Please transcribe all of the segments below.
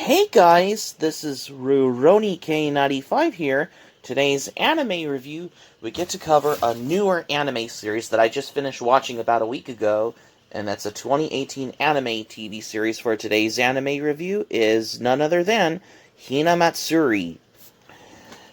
Hey guys, this is Rurouni K95 here. Today's anime review, we get to cover a newer anime series that I just finished watching about a week ago, and that's a 2018 anime TV series for today's anime review is none other than Hinamatsuri.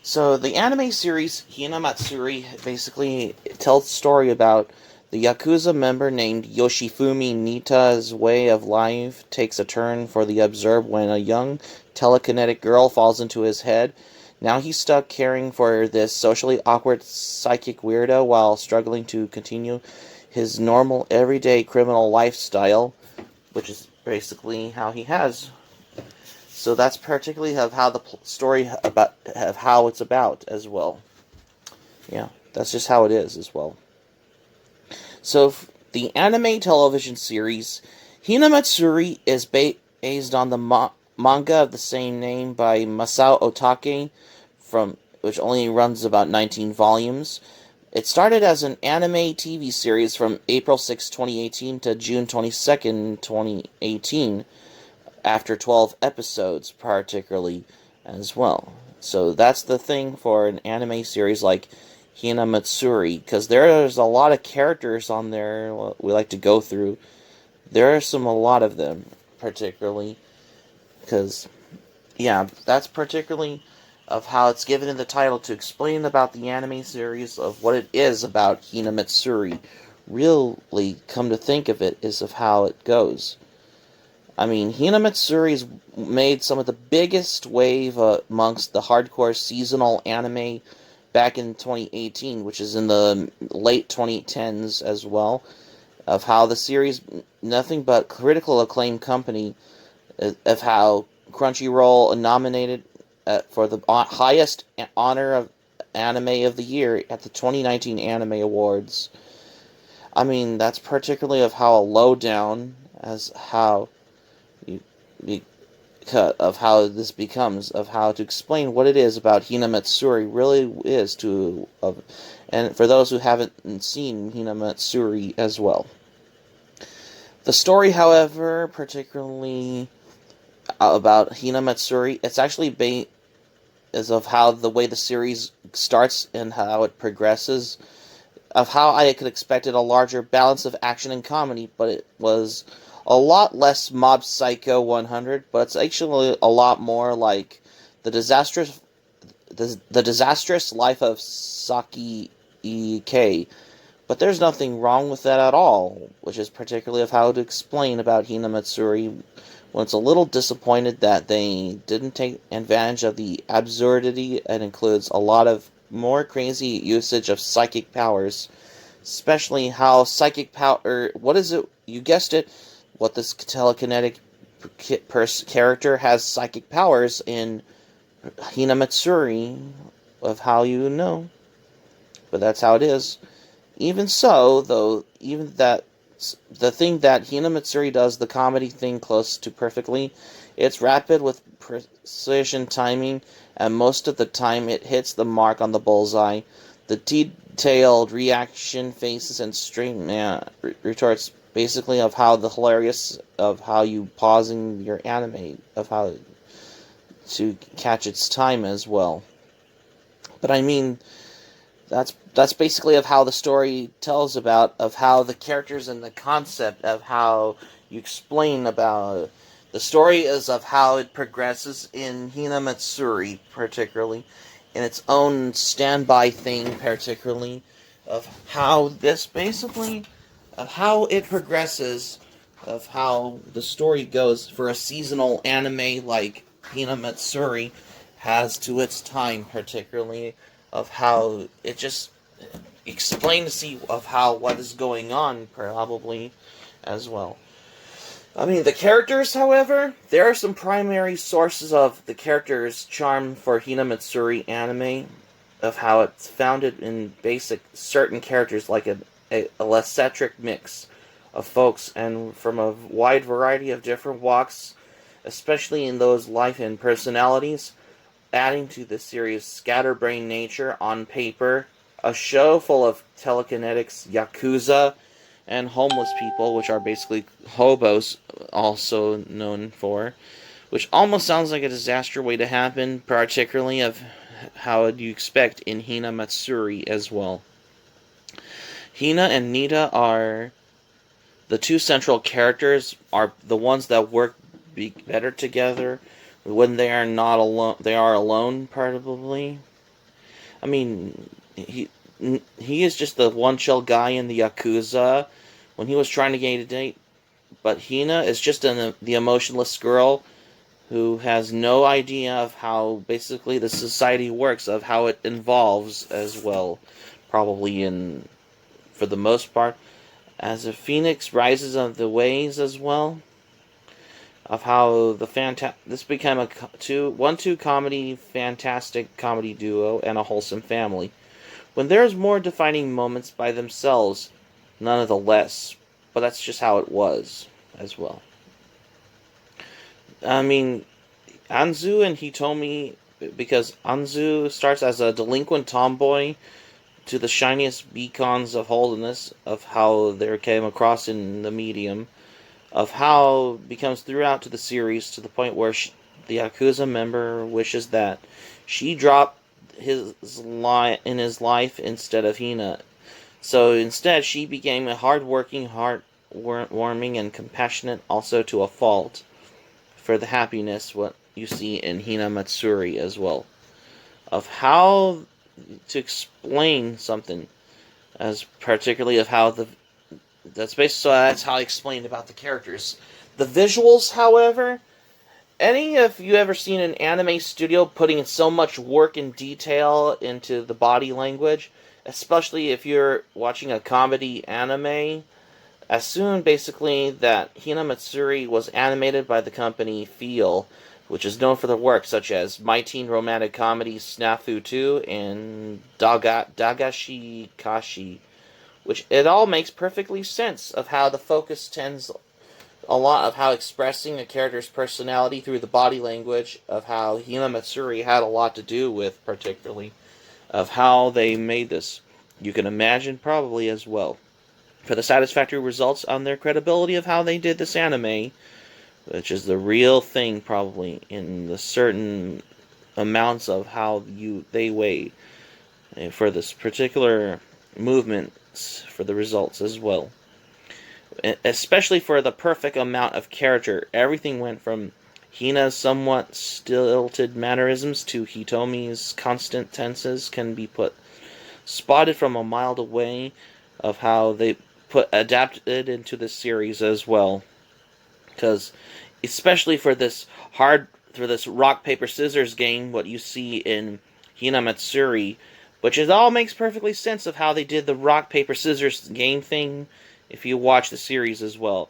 So the anime series Hinamatsuri basically tells a story about the Yakuza member named Yoshifumi Nita's way of life takes a turn for the observed when a young telekinetic girl falls into his head. Now he's stuck caring for this socially awkward psychic weirdo while struggling to continue his normal everyday criminal lifestyle, which is basically how he has. So that's particularly of how the story about of how it's about as well. Yeah, that's just how it is as well. So the anime television series Hinamatsuri is based on the manga of the same name by Masao Otake, from which only runs about 19 volumes. It started as an anime TV series from April 6, 2018 to June 22nd, 2018, after 12 episodes, particularly as well. So that's the thing for an anime series like Hinamatsuri, because there's a lot of characters on there we like to go through. There are a lot of them, particularly, because, yeah, that's particularly of how it's given in the title to explain about the anime series of what it is about Hinamatsuri. Really, come to think of it, is of how it goes. I mean, Hinamatsuri's made some of the biggest wave amongst the hardcore seasonal anime back in 2018, which is in the late 2010s as well, of how the series, nothing but critical acclaim company, of how Crunchyroll nominated for the highest honor of anime of the year at the 2019 Anime Awards. I mean, that's particularly of how a lowdown as how you, of how this becomes, of how to explain what it is about Hinamatsuri really is to, and for those who haven't seen Hinamatsuri as well. The story, however, particularly about Hinamatsuri, it's actually is of how the way the series starts and how it progresses, of how I could expected a larger balance of action and comedy, but it was a lot less Mob Psycho 100, but it's actually a lot more like the disastrous life of Saki E.K. But there's nothing wrong with that at all, which is particularly of how to explain about Hinamatsuri when it's a little disappointed that they didn't take advantage of the absurdity and includes a lot of more crazy usage of psychic powers, especially how psychic power, what is it, you guessed it, what this telekinetic character has psychic powers in Hinamatsuri, of how you know. But that's how it is. Even so, though, even that, the thing that Hinamatsuri does, the comedy thing close to perfectly, it's rapid with precision timing, and most of the time it hits the mark on the bullseye. The detailed reaction faces and straight retorts basically of how the hilarious of how you pausing your anime of how to catch its time as well. But I mean, that's basically of how the story tells about of how the characters and the concept of how you explain about the story is of how it progresses in Hinamatsuri, particularly in its own standby thing, particularly of how this basically of how it progresses, of how the story goes for a seasonal anime like Hinamatsuri has to its time, particularly of how it just explains to see of how what is going on, probably as well. I mean, the characters, however, there are some primary sources of the characters' charm for Hinamatsuri anime, of how it's founded in basic certain characters like a less eccentric mix of folks and from a wide variety of different walks, especially in those life and personalities, adding to the series' scatterbrained nature on paper, a show full of telekinetics, yakuza, and homeless people, which are basically hobos, also known for, which almost sounds like a disaster way to happen, particularly of how you expect in Hinamatsuri as well. Hina and Nita are the two central characters, are the ones that work better together when they are not alone. They are alone, probably. I mean, he is just the one chill guy in the Yakuza when he was trying to gain a date, but Hina is just the emotionless girl who has no idea of how basically the society works, of how it involves as well, probably in for the most part, as a phoenix rises of the waves as well, of how this became a two comedy fantastic comedy duo and a wholesome family. When there's more defining moments by themselves, none of the less, but that's just how it was as well. I mean, Anzu and Hitomi, because Anzu starts as a delinquent tomboy to the shiniest beacons of holiness of how they came across in the medium, of how it becomes throughout to the series to the point where the Yakuza member wishes that she drop in his life instead of Hina. So instead, she became a hard-working, heart-warming, and compassionate, also to a fault, for the happiness what you see in Hinamatsuri as well. Of how to explain something, as particularly of how that's how I explained about the characters. The visuals, however, any of you ever seen an anime studio putting in so much work and detail into the body language, especially if you're watching a comedy anime? As soon, basically, that Hinamatsuri was animated by the company Feel, which is known for their work such as My Teen Romantic Comedy Snafu 2 and Dagashi Kashi, which it all makes perfectly sense of how the focus tends a lot of how expressing a character's personality through the body language, of how Hinamatsuri had a lot to do with, particularly, of how they made this. You can imagine probably as well. For the satisfactory results on their credibility of how they did this anime, which is the real thing probably in the certain amounts of how they weigh for this particular movement for the results as well. Especially for the perfect amount of character. Everything went from Hina's somewhat stilted mannerisms to Hitomi's constant tenses can be spotted from a mile away, of how they adapted into the series as well. Because especially for this rock paper scissors game, what you see in Hinamatsuri, which it all makes perfectly sense of how they did the rock paper scissors game thing if you watch the series as well.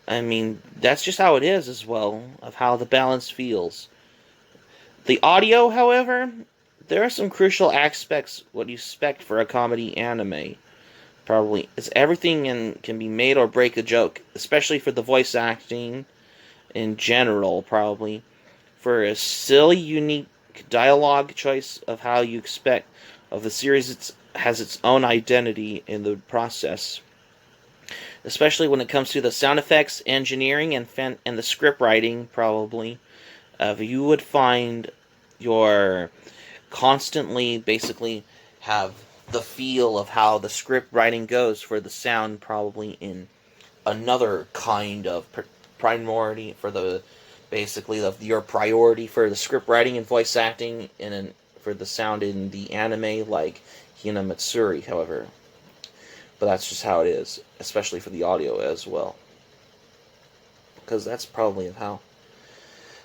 I mean, that's just how it is as well, of how the balance feels. The audio, however, there are some crucial aspects what you expect for a comedy anime. Probably it's everything and can be made or break a joke, especially for the voice acting in general, probably. For a silly, unique dialogue choice of how you expect of the series, it has its own identity in the process. Especially when it comes to the sound effects, engineering, and the script writing, probably. You would find your constantly, basically, have the feel of how the script writing goes for the sound, probably in another kind of priority for the basically of your priority for the script writing and voice acting for the sound in the anime like Hinamatsuri, however. But that's just how it is, especially for the audio as well. Because that's probably how.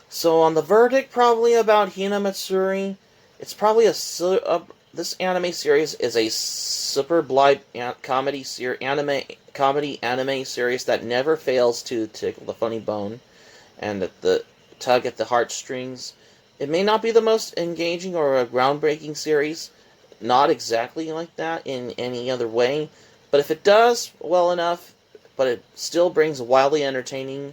So on the verdict, probably about Hinamatsuri, it's probably this anime series is a super blind comedy anime series that never fails to tickle the funny bone and the tug at the heartstrings. It may not be the most engaging or a groundbreaking series, not exactly like that in any other way, but if it does well enough, but it still brings wildly entertaining,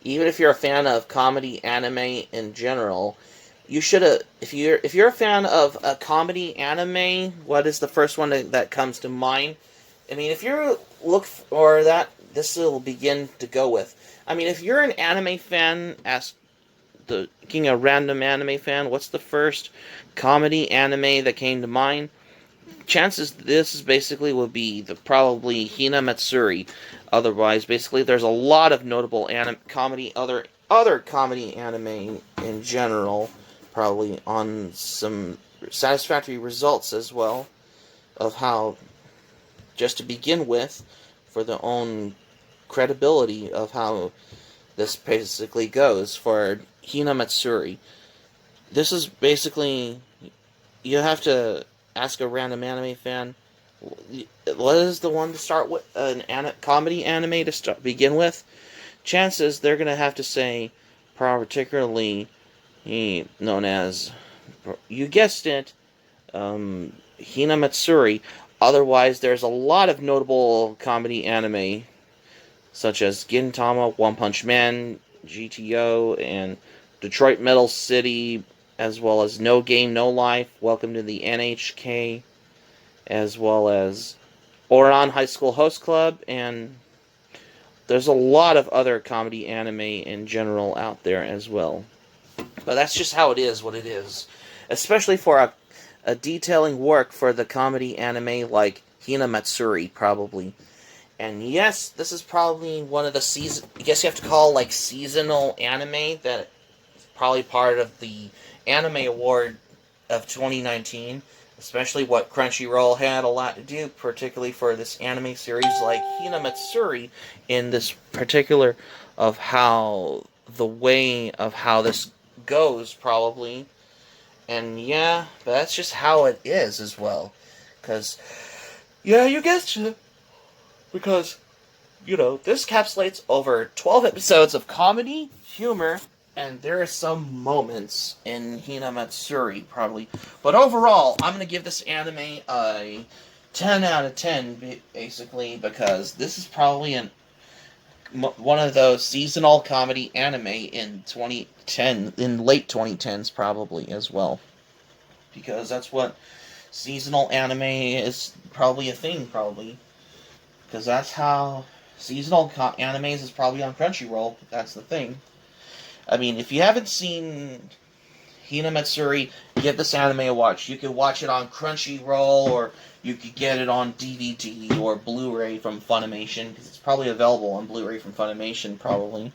even if you're a fan of comedy anime in general. You should if you're a fan of a comedy anime, what is the first one that comes to mind? I mean, if you look for that, this will begin to go with. I mean, if you're an anime fan, being a random anime fan, what's the first comedy anime that came to mind? Chances this is basically will be probably Hinamatsuri. Otherwise, basically, there's a lot of notable other comedy anime in general, probably on some satisfactory results as well of how, just to begin with, for their own credibility of how this basically goes for Hinamatsuri. This is basically, you have to ask a random anime fan, what is the one to start with, comedy anime to begin with? Chances they're going to have to say, particularly known as, you guessed it, Hinamatsuri. Otherwise, there's a lot of notable comedy anime, such as Gintama, One Punch Man, GTO, and Detroit Metal City, as well as No Game, No Life, Welcome to the NHK, as well as Ouran High School Host Club, and there's a lot of other comedy anime in general out there as well. But that's just how it is, what it is. Especially for a detailing work for the comedy anime like Hinamatsuri, probably. And yes, this is probably one of the I guess you have to call like seasonal anime that is probably part of the Anime Award of 2019. Especially what Crunchyroll had a lot to do, particularly for this anime series like Hinamatsuri, in this particular of how the way of how this goes, probably. And yeah, but that's just how it is as well. Because, yeah, you guessed it. Because, this encapsulates over 12 episodes of comedy, humor, and there are some moments in Hinamatsuri, probably. But overall, I'm going to give this anime a 10 out of 10, basically, because this is probably one of those seasonal comedy anime in 2010, in late 2010s, probably, as well. Because that's what seasonal anime is probably a thing, probably. Because that's how seasonal animes is probably on Crunchyroll. That's the thing. I mean, if you haven't seen Hinamatsuri, give this anime a watch. You can watch it on Crunchyroll, or you could get it on DVD or Blu-ray from Funimation, because it's probably available on Blu-ray from Funimation, probably.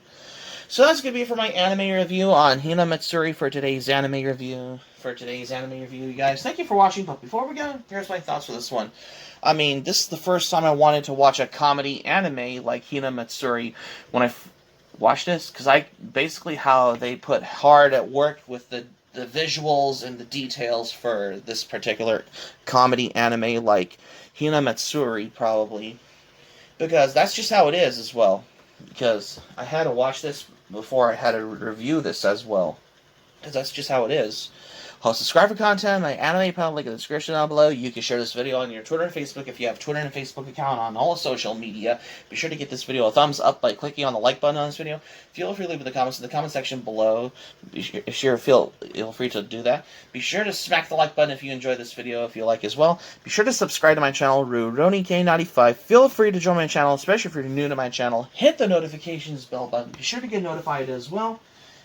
So that's going to be it for my anime review on Hinamatsuri for today's anime review. You guys. Thank you for watching, but before we go, here's my thoughts for this one. I mean, this is the first time I wanted to watch a comedy anime like Hinamatsuri when I watch this, because I basically how they put hard at work with the visuals and the details for this particular comedy anime like Hinamatsuri, probably, because that's just how it is as well, because I had to watch this before I had to review this as well, because that's just how it is. I'll subscribe for content, my anime pal, link in the description down below. You can share this video on your Twitter and Facebook if you have Twitter and Facebook account on all social media. Be sure to give this video a thumbs up by clicking on the like button on this video. Feel free to leave the comments in the comment section below. Feel free to do that. Be sure to smack the like button if you enjoyed this video, if you like as well. Be sure to subscribe to my channel, RuRoniK95. Feel free to join my channel, especially if you're new to my channel. Hit the notifications bell button. Be sure to get notified as well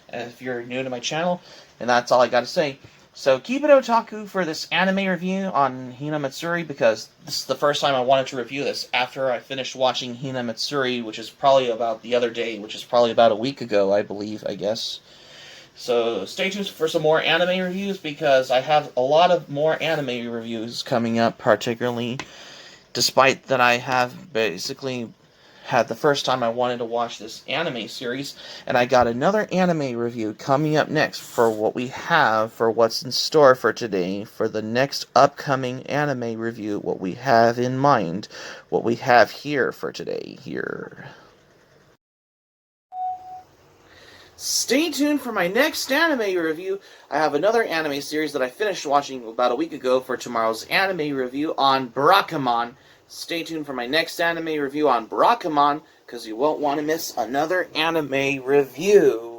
if you're new to my channel. And that's all I got to say. So keep it otaku for this anime review on Hinamatsuri, because this is the first time I wanted to review this after I finished watching Hinamatsuri, which is probably about the other day, which is probably about a week ago, I believe, I guess. So stay tuned for some more anime reviews, because I have a lot of more anime reviews coming up, particularly, despite that I have basically had the first time I wanted to watch this anime series, and I got another anime review coming up next for what we have, for what's in store for today, for the next upcoming anime review, what we have in mind, what we have here for today, here. Stay tuned for my next anime review. I have another anime series that I finished watching about a week ago for tomorrow's anime review on Barakamon. Stay tuned for my next anime review on Barakamon, because you won't want to miss another anime review.